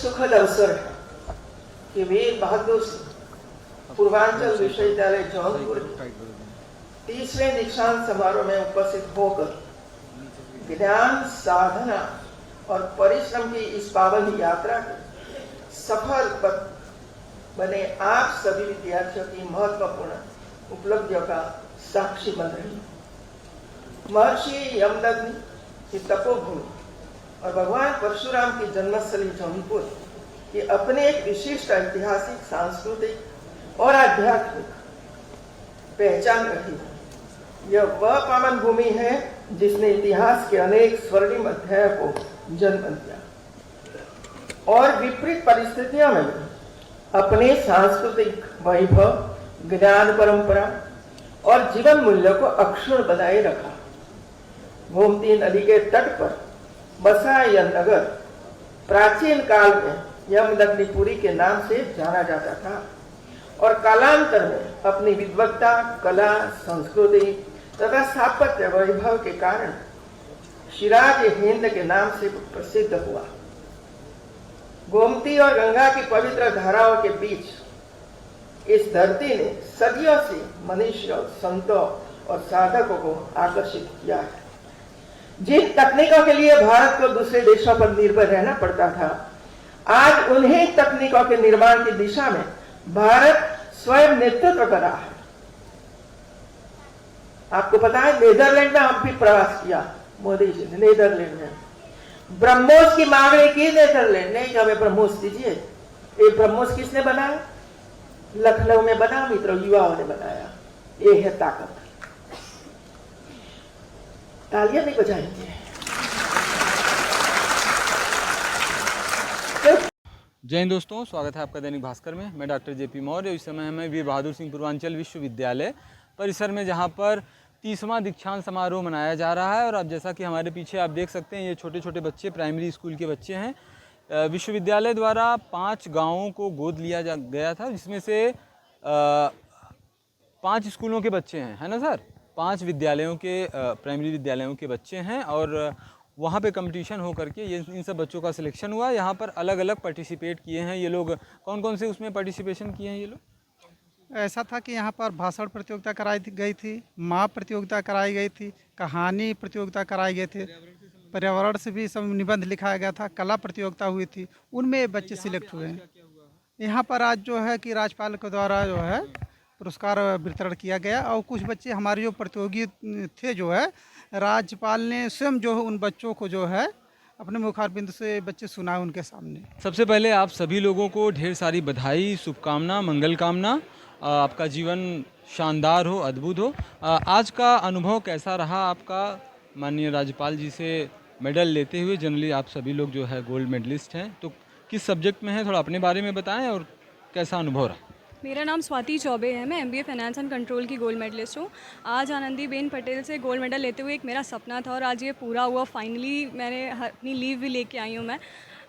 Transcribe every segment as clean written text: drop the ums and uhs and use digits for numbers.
सुखद अवसर है कि वीर बहादुर सिंह पूर्वांचल विश्वविद्यालय जौनपुर 30वें दीक्षांत समारोह में उपस्थित होकर ज्ञान साधना और परिश्रम की इस पावन यात्रा के सफल बने आप सभी विद्यार्थियों की महत्वपूर्ण उपलब्धियों का साक्षी बन रही है। महर्षि यमदग्नि की तपोभूमि और भगवान परशुराम की जन्मस्थली जौनपुर की अपने एक विशिष्ट ऐतिहासिक, सांस्कृतिक और आध्यात्मिक पहचान रही है। यह वह पावन भूमि है जिसने इतिहास के अनेक स्वर्णिम अध्यायों को जन्म दिया और विपरीत परिस्थितियों में अपने सांस्कृतिक वैभव, ज्ञान परंपरा और जीवन मूल्यों को अक्षुण्ण बनाए रखा। गोमती नदी के तट पर बसा यह नगर प्राचीन काल में यमदग्निपुरी के नाम से जाना जाता था और कालांतर में अपनी विद्वत्ता, कला, संस्कृति तथा स्थापत्य वैभव के कारण शिराज हिंद के नाम से प्रसिद्ध हुआ। गोमती और गंगा की पवित्र धाराओं के बीच इस धरती ने सदियों से मनुष्यों, संतों और साधकों को आकर्षित किया है। जिन तकनीकों के लिए भारत को दूसरे देशों पर निर्भर रहना पड़ता था, आज उन्हीं तकनीकों के निर्माण की दिशा में भारत स्वयं नेतृत्व कर रहा है। आपको पता है, नीदरलैंड में हम भी प्रवास किया मोदी जी ने। नीदरलैंड में ब्रह्मोस की मांगनी की नीदरलैंड ने कि हमें ब्रह्मोस दीजिए। ये ब्रह्मोस किसने बनाया? लखनऊ में बना, मित्रों, युवाओं ने बनाया। ये है ताकत। तालियां नहीं बजाएंगे। जय हिंद दोस्तों, स्वागत है आपका दैनिक भास्कर में। मैं डॉक्टर जेपी मौर्य। इस समय हमें वीर बहादुर सिंह पूर्वांचल विश्वविद्यालय परिसर में, जहां पर 30वां दीक्षांत समारोह मनाया जा रहा है। और अब जैसा कि हमारे पीछे आप देख सकते हैं, ये छोटे छोटे बच्चे प्राइमरी स्कूल के बच्चे हैं। विश्वविद्यालय द्वारा 5 गांवों को गोद लिया गया था, जिसमें से 5 स्कूलों के बच्चे हैं, है ना सर? 5 विद्यालयों के प्राइमरी विद्यालयों के बच्चे हैं और वहाँ पे कंपटीशन हो करके ये इन सब बच्चों का सिलेक्शन हुआ। यहाँ पर अलग अलग पार्टिसिपेट किए हैं ये लोग। कौन कौन से उसमें पार्टिसिपेशन किए हैं ये लोग? ऐसा था कि यहाँ पर भाषण प्रतियोगिता कराई गई थी, माप प्रतियोगिता कराई गई थी, कहानी प्रतियोगिता कराई गई थी, पर्यावरण से भी सब निबंध लिखाया गया था, कला प्रतियोगिता हुई थी, उनमें बच्चे सिलेक्ट हुए हैं। यहाँ पर आज जो है कि राज्यपाल के द्वारा जो है पुरस्कार वितरण किया गया और कुछ बच्चे हमारे जो प्रतियोगी थे जो है, राज्यपाल ने स्वयं जो है उन बच्चों को जो है अपने मुखारबिंद से बच्चे सुनाए उनके सामने। सबसे पहले आप सभी लोगों को ढेर सारी बधाई, शुभकामना, मंगल कामना। आपका जीवन शानदार हो, अद्भुत हो। आज का अनुभव कैसा रहा आपका माननीय राज्यपाल जी से मेडल लेते हुए? जनरली आप सभी लोग जो है गोल्ड मेडलिस्ट हैं, तो किस सब्जेक्ट में हैं, थोड़ा अपने बारे में बताएं और कैसा अनुभव रहा? मेरा नाम स्वाति चौबे है। मैं एमबीए फाइनेंस एंड कंट्रोल की गोल्ड मेडलिस्ट हूँ। आज आनंदीबेन पटेल से गोल्ड मेडल लेते हुए एक मेरा सपना था और आज ये पूरा हुआ। फाइनली मैंने अपनी लीव भी लेके आई हूँ मैं,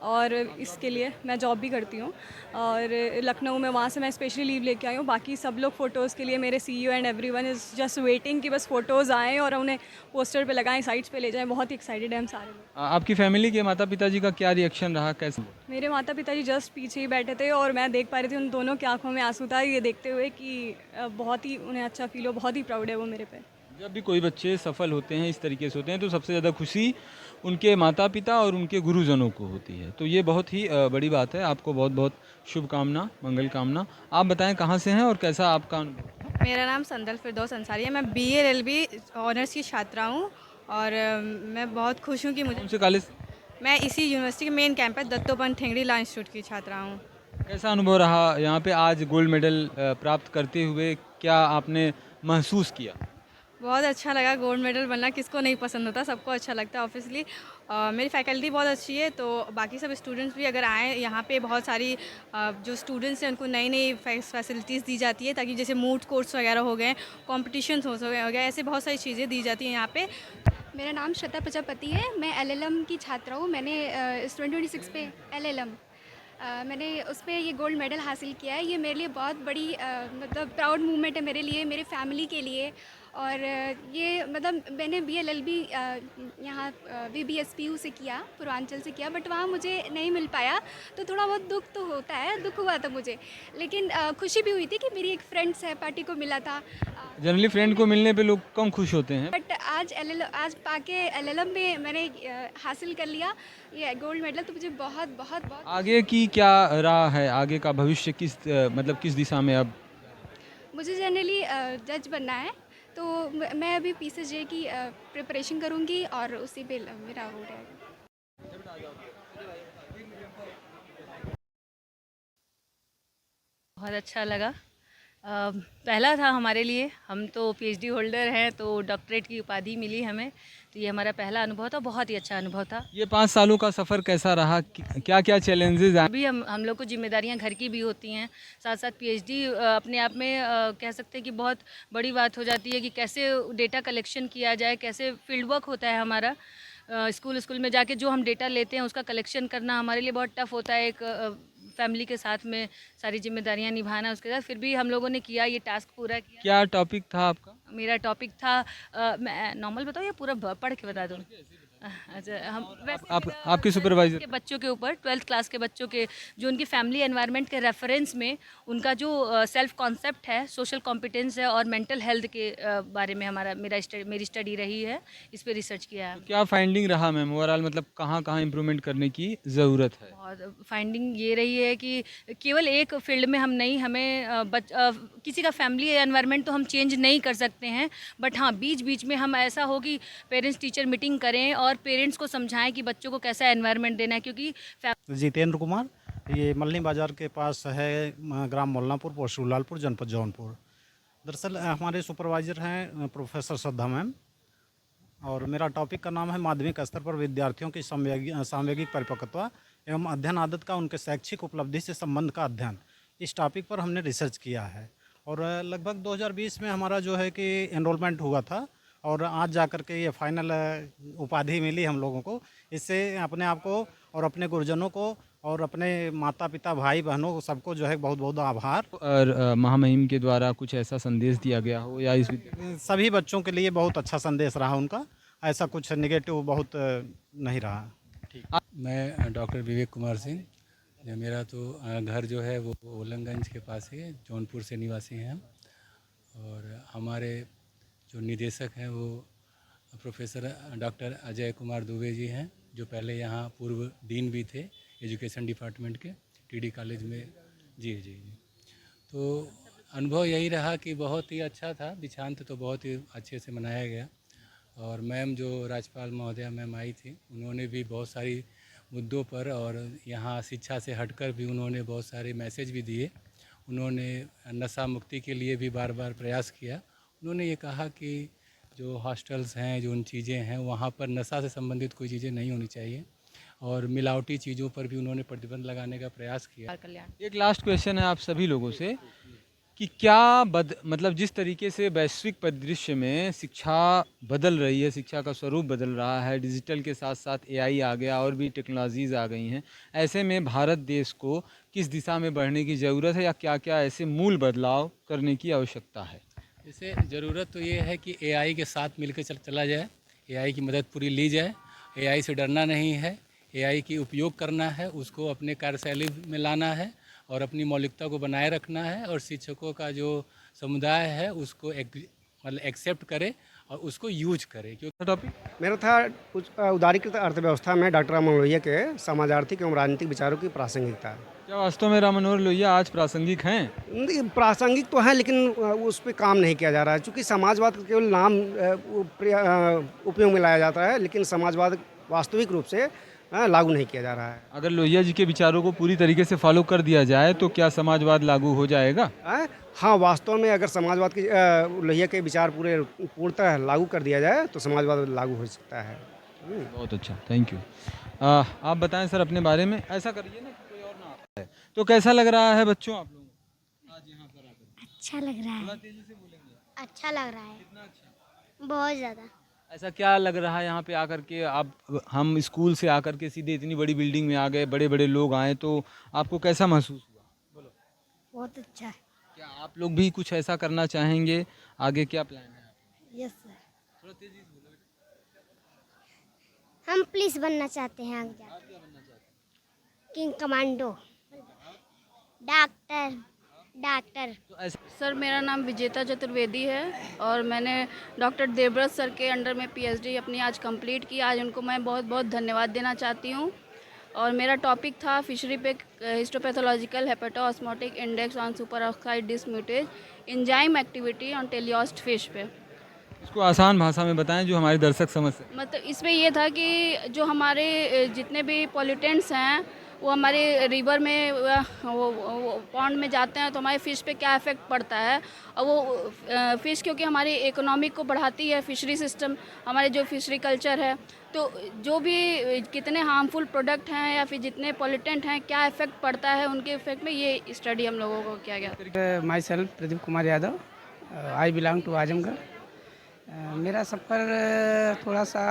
और इसके लिए मैं जॉब भी करती हूँ और लखनऊ में, वहाँ से मैं स्पेशली लीव लेके आई हूँ। बाकी सब लोग फ़ोटोज़ के लिए, मेरे CEO and everyone is just waiting कि बस फ़ोटोज़ आएँ और उन्हें पोस्टर पे लगाएं, साइट्स पे ले जाएं। बहुत ही एक्साइटेड हैं हम सारे लोग। आपकी फैमिली के माता पिताजी का क्या रिएक्शन रहा, कैसे? मेरे माता पिताजी जस्ट पीछे ही बैठे थे और मैं देख पा रही थी उन दोनों की आंखों में आंसू था, ये देखते हुए कि बहुत ही उन्हें अच्छा फील हो, बहुत ही प्राउड है वो मेरे पे। जब भी कोई बच्चे सफल होते हैं, इस तरीके से होते हैं, तो सबसे ज़्यादा खुशी उनके माता पिता और उनके गुरुजनों को होती है। तो ये बहुत ही बड़ी बात है। आपको बहुत बहुत शुभकामना, मंगल कामना। आप बताएं कहाँ से हैं और कैसा आपका अनुभव? मेरा नाम संदल फिरदौस अंसारी है। मैं BA LLB ऑनर्स की छात्रा हूँ और मैं बहुत खुश हूँ कि कौन से कॉलेज? मैं इसी यूनिवर्सिटी के main campus Dattopant Thengadi law institute की छात्रा हूँ। कैसा अनुभव रहा यहाँ पे आज गोल्ड मेडल प्राप्त करते हुए? क्या आपने महसूस किया? बहुत अच्छा लगा। गोल्ड मेडल बनना किसको नहीं पसंद होता, सबको अच्छा लगता है ऑब्वियसली। मेरी फैकल्टी बहुत अच्छी है, तो बाकी सब स्टूडेंट्स भी अगर आएँ यहाँ पे, बहुत सारी जो स्टूडेंट्स हैं उनको नई नई फैसिलिटीज़ दी जाती है, ताकि जैसे मूड कोर्ट्स वगैरह हो गए, कॉम्पिटिशन्स हो गए, ऐसे बहुत सारी चीज़ें दी जाती हैं यहाँ पे। मेरा नाम श्वेता प्रजापति है। मैं LLM की छात्रा हूँ। मैंने इस 2026 पे LLM मैंने उस पर ये गोल्ड मेडल हासिल किया है। ये मेरे लिए बहुत बड़ी मतलब प्राउड मूवमेंट है मेरे लिए, मेरे फैमिली के लिए और ये मतलब मैंने BLLB यहाँ VBSPU से किया, पूर्वांचल से किया, बट वहाँ मुझे नहीं मिल पाया, तो थोड़ा बहुत दुख तो होता है, दुख हुआ था मुझे, लेकिन खुशी भी हुई थी कि मेरी एक फ्रेंड सहपाठी को मिला था। जनरली फ्रेंड को मिलने पे लोग कम खुश होते हैं। बट आज पाके LLM में मैंने हासिल कर लिया ये गोल्ड मेडल, तो मुझे बहुत बहुत बहुत आगे की क्या राह है, आगे का भविष्य मतलब किस दिशा में अब? मुझे जनरली जज बनना है, तो मैं अभी PCJ की प्रिपरेशन करूँगी और उसी पे मेरा वो रहेगा। बहुत अच्छा लगा। पहला था हमारे लिए, हम तो PhD होल्डर हैं, तो डॉक्टरेट की उपाधि मिली हमें, तो ये हमारा पहला अनुभव था, बहुत ही अच्छा अनुभव था। ये 5 सालों का सफ़र कैसा रहा, क्या क्या चैलेंजेस आए? अभी हम लोग को जिम्मेदारियां घर की भी होती हैं, साथ साथ PhD अपने आप में कह सकते हैं कि बहुत बड़ी बात हो जाती है कि कैसे डेटा कलेक्शन किया जाए, कैसे फील्ड वर्क होता है हमारा। स्कूल में जाके जो हम डेटा लेते हैं उसका कलेक्शन करना हमारे लिए बहुत टफ होता है, एक फैमिली के साथ में सारी जिम्मेदारियां निभाना, उसके साथ फिर भी हम लोगों ने किया, ये टास्क पूरा किया। क्या टॉपिक था आपका? मेरा टॉपिक था मैं नॉर्मल बताऊँ या पूरा पढ़ के बता दूँ? अच्छा, हम वैसे आपके सुपरवाइजर के बच्चों के ऊपर 12th क्लास के बच्चों के जो उनकी फैमिली एनवायरनमेंट के रेफरेंस में उनका जो सेल्फ कॉन्सेप्ट है, सोशल कॉम्पिटेंस है और मेंटल हेल्थ के बारे में मेरी स्टडी रही है, इस पे रिसर्च किया है। क्या फाइंडिंग रहा मैम ओवरऑल, मतलब कहाँ कहाँ इम्प्रूवमेंट करने की ज़रूरत है? बहुत फाइंडिंग ये रही है कि केवल एक फील्ड में हम नहीं, हमें किसी का फैमिली एनवायरनमेंट तो हम चेंज नहीं कर सकते हैं, बट हाँ बीच बीच में हम ऐसा हो कि पेरेंट्स टीचर मीटिंग करें और पेरेंट्स को समझाएं कि बच्चों को कैसा एनवायरनमेंट देना है, क्योंकि जितेंद्र कुमार, ये मल्ली बाज़ार के पास है, ग्राम मोलनापुर, पोस्ट लालपुर, जनपद जौनपुर। दरअसल हमारे सुपरवाइज़र हैं प्रोफेसर श्रद्धा मैम, और मेरा टॉपिक का नाम है माध्यमिक स्तर पर विद्यार्थियों की सामवेगिक परिपक्वता एवं अध्ययन आदत का उनके शैक्षिक उपलब्धि से संबंध का अध्ययन। इस टॉपिक पर हमने रिसर्च किया है और लगभग 2020 में हमारा जो है कि एनरोलमेंट हुआ था और आज जा कर के ये फाइनल उपाधि मिली हम लोगों को। इससे अपने आप को और अपने गुरुजनों को और अपने माता पिता भाई बहनों को सबको जो है बहुत बहुत आभार। और महामहिम के द्वारा कुछ ऐसा संदेश दिया गया हो या इस सभी बच्चों के लिए बहुत अच्छा संदेश रहा उनका, ऐसा कुछ निगेटिव बहुत नहीं रहा। मैं डॉक्टर विवेक कुमार सिंह, मेरा तो घर जो है वो उल्लंगंज के पास ही है, जौनपुर से निवासी हैं हम। और हमारे जो निदेशक हैं वो प्रोफेसर डॉक्टर अजय कुमार दुबे जी हैं, जो पहले यहाँ पूर्व डीन भी थे एजुकेशन डिपार्टमेंट के TD कॉलेज में। जी जी जी। तो अनुभव यही रहा कि बहुत ही अच्छा था, दीक्षांत तो बहुत ही अच्छे से मनाया गया। और मैम जो राज्यपाल महोदया मैम आई थी, उन्होंने भी बहुत सारी मुद्दों पर और यहाँ शिक्षा से हटकर भी उन्होंने बहुत सारे मैसेज भी दिए। उन्होंने नशा मुक्ति के लिए भी बार बार प्रयास किया। उन्होंने ये कहा कि जो हॉस्टल्स हैं, जो उन चीज़ें हैं, वहाँ पर नशा से संबंधित कोई चीज़ें नहीं होनी चाहिए और मिलावटी चीज़ों पर भी उन्होंने प्रतिबंध लगाने का प्रयास किया। एक लास्ट क्वेश्चन है आप सभी लोगों से कि क्या मतलब जिस तरीके से वैश्विक परिदृश्य में शिक्षा बदल रही है, शिक्षा का स्वरूप बदल रहा है, डिजिटल के साथ साथ AI आ गया और भी टेक्नोलॉजीज़ आ गई हैं, ऐसे में भारत देश को किस दिशा में बढ़ने की ज़रूरत है या क्या क्या ऐसे मूल बदलाव करने की आवश्यकता है? जैसे ज़रूरत तो ये है कि AI के साथ मिलकर चला जाए, AI की मदद पूरी ली जाए। AI से डरना नहीं है, AI की उपयोग करना है, उसको अपने कार्यशैली में लाना है और अपनी मौलिकता को बनाए रखना है और शिक्षकों का जो समुदाय है उसको मतलब एक्सेप्ट करे और उसको यूज करे। क्योंकि टॉपिक मेरा था उदारीकृत अर्थव्यवस्था में डॉक्टर राम मनोहर लोहिया के समाज आर्थिक एवं राजनीतिक विचारों की प्रासंगिकता। क्या वास्तव में राम मनोहर लोहिया आज प्रासंगिक हैं? नहीं, प्रासंगिक तो है लेकिन उस पर काम नहीं किया जा रहा है, क्योंकि समाजवाद का केवल नाम उपयोग में लाया जाता है, लेकिन समाजवाद वास्तविक रूप से लागू नहीं किया जा रहा है। अगर लोहिया जी के विचारों को पूरी तरीके से फॉलो कर दिया जाए तो क्या समाजवाद लागू हो जाएगा? हाँ, वास्तव में अगर समाजवाद की लोहिया के विचार पूर्णतः लागू कर दिया जाए तो समाजवाद लागू हो सकता है। बहुत अच्छा, थैंक यू। आप बताएं सर अपने बारे में। ऐसा करिए ना कि कोई और ना आता है। तो कैसा लग रहा है बच्चों आप लोगों को आज यहाँ पर आकर? अच्छा लग रहा है। थोड़ा तेजी से बोलेंगे। अच्छा लग रहा है। कितना अच्छा? बहुत ज़्यादा। ऐसा क्या लग रहा है यहाँ पे आकर के? आप हम स्कूल से आकर के सीधे इतनी बड़ी बिल्डिंग में आ गए, बड़े बड़े लोग आए, तो आपको कैसा महसूस हुआ? बोलो। बहुत अच्छा है। क्या आप लोग भी कुछ ऐसा करना चाहेंगे? आगे क्या प्लान है? Yes sir. हम पुलिस बनना चाहते हैं आगे जाकर। King commando, doctor. सर मेरा नाम विजेता चतुर्वेदी है और मैंने डॉक्टर देवव्रत सर के अंडर में पीएचडी अपनी आज कंप्लीट की। आज उनको मैं बहुत बहुत धन्यवाद देना चाहती हूँ। और मेरा टॉपिक था फिशरी पे histopathological hepatosomatic index on super oxide dismutase enzyme activity on teleost fish पे। इसको आसान भाषा में बताएं जो हमारे दर्शक समझ सकें। मतलब इसमें ये था कि जो हमारे जितने भी पॉल्यूटेंट्स हैं वो हमारे रिवर में वो पॉन्ड में जाते हैं तो हमारे फ़िश पे क्या इफ़ेक्ट पड़ता है। और वो फ़िश क्योंकि हमारी इकोनॉमिक को बढ़ाती है, फिशरी सिस्टम हमारे जो फिशरी कल्चर है, तो जो भी कितने हार्मफुल प्रोडक्ट हैं या फिर जितने पॉल्यूटेंट हैं क्या इफ़ेक्ट पड़ता है उनके इफ़ेक्ट में, ये स्टडी हम लोगों को किया गया। Myself Pradeep Kumar Yadav, I belong to Azamgarh. मेरा सफ़र थोड़ा सा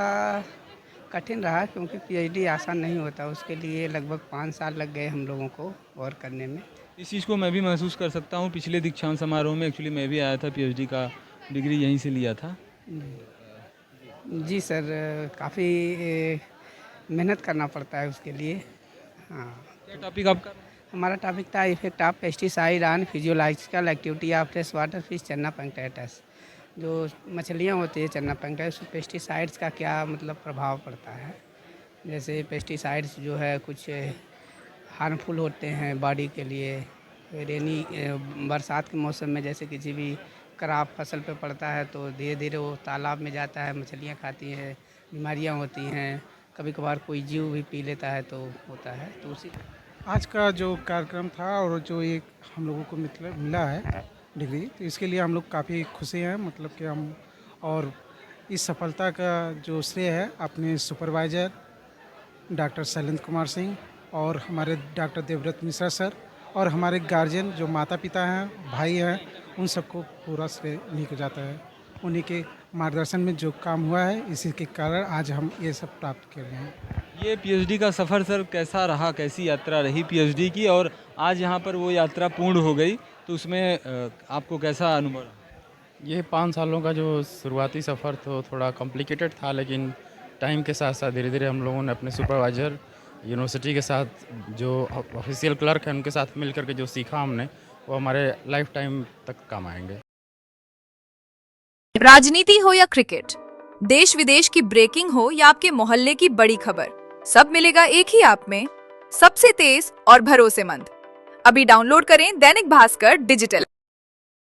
कठिन रहा क्योंकि पीएचडी आसान नहीं होता, उसके लिए लगभग 5 साल लग गए हम लोगों को और करने में। इस चीज़ को मैं भी महसूस कर सकता हूँ। पिछले दीक्षांत समारोह में एक्चुअली मैं भी आया था, पीएचडी का डिग्री यहीं से लिया था। जी सर, काफ़ी मेहनत करना पड़ता है उसके लिए। हाँ, क्या टॉपिक आपका? हमारा टॉपिक था effect of pesticide on physiological activity of fresh water fish चन्ना पंक्टाइटस। जो मछलियाँ होती है चन्ना पंक्टाइटस, पेस्टिसाइड्स का क्या मतलब प्रभाव पड़ता है। जैसे पेस्टिसाइड्स जो है कुछ हार्मफुल होते हैं बॉडी के लिए। रेनी बरसात के मौसम में जैसे किसी भी खराब फसल पे पड़ता है तो धीरे धीरे वो तालाब में जाता है, मछलियाँ खाती हैं, बीमारियाँ होती हैं, कभी कभार कोई जीव भी पी लेता है तो होता है। तो उसी आज का जो कार्यक्रम था और जो एक हम लोगों को मतलब मिला है डिग्री, तो इसके लिए हम लोग काफ़ी खुशी हैं। मतलब कि हम और इस सफलता का जो श्रेय है अपने सुपरवाइज़र डॉक्टर शैलेंद्र कुमार सिंह और हमारे डॉक्टर देवव्रत मिश्रा सर और हमारे गार्जियन जो माता पिता हैं, भाई हैं, उन सबको पूरा श्रेय उन्हीं को जाता है। उन्हीं के मार्गदर्शन में जो काम हुआ है, इसी के कारण आज हम ये सब प्राप्त कर रहे हैं। ये पीएचडी का सफ़र सर कैसा रहा, कैसी यात्रा रही पीएचडी की, और आज यहाँ पर वो यात्रा पूर्ण हो गई तो उसमें आपको कैसा अनुभव रहा? ये 5 सालों का जो शुरुआती सफ़र तो थोड़ा कॉम्प्लिकेटेड था, लेकिन टाइम के साथ साथ धीरे धीरे हम लोगों ने अपने सुपरवाइज़र यूनिवर्सिटी के साथ जो ऑफिशियल क्लर्क हैं उनके साथ मिलकर के जो सीखा हमने वो हमारे लाइफ टाइम तक काम आएंगे। राजनीति हो या क्रिकेट, देश विदेश की ब्रेकिंग हो या आपके मोहल्ले की बड़ी खबर, सब मिलेगा एक ही ऐप में, सबसे तेज और भरोसेमंद। अभी डाउनलोड करें दैनिक भास्कर डिजिटल।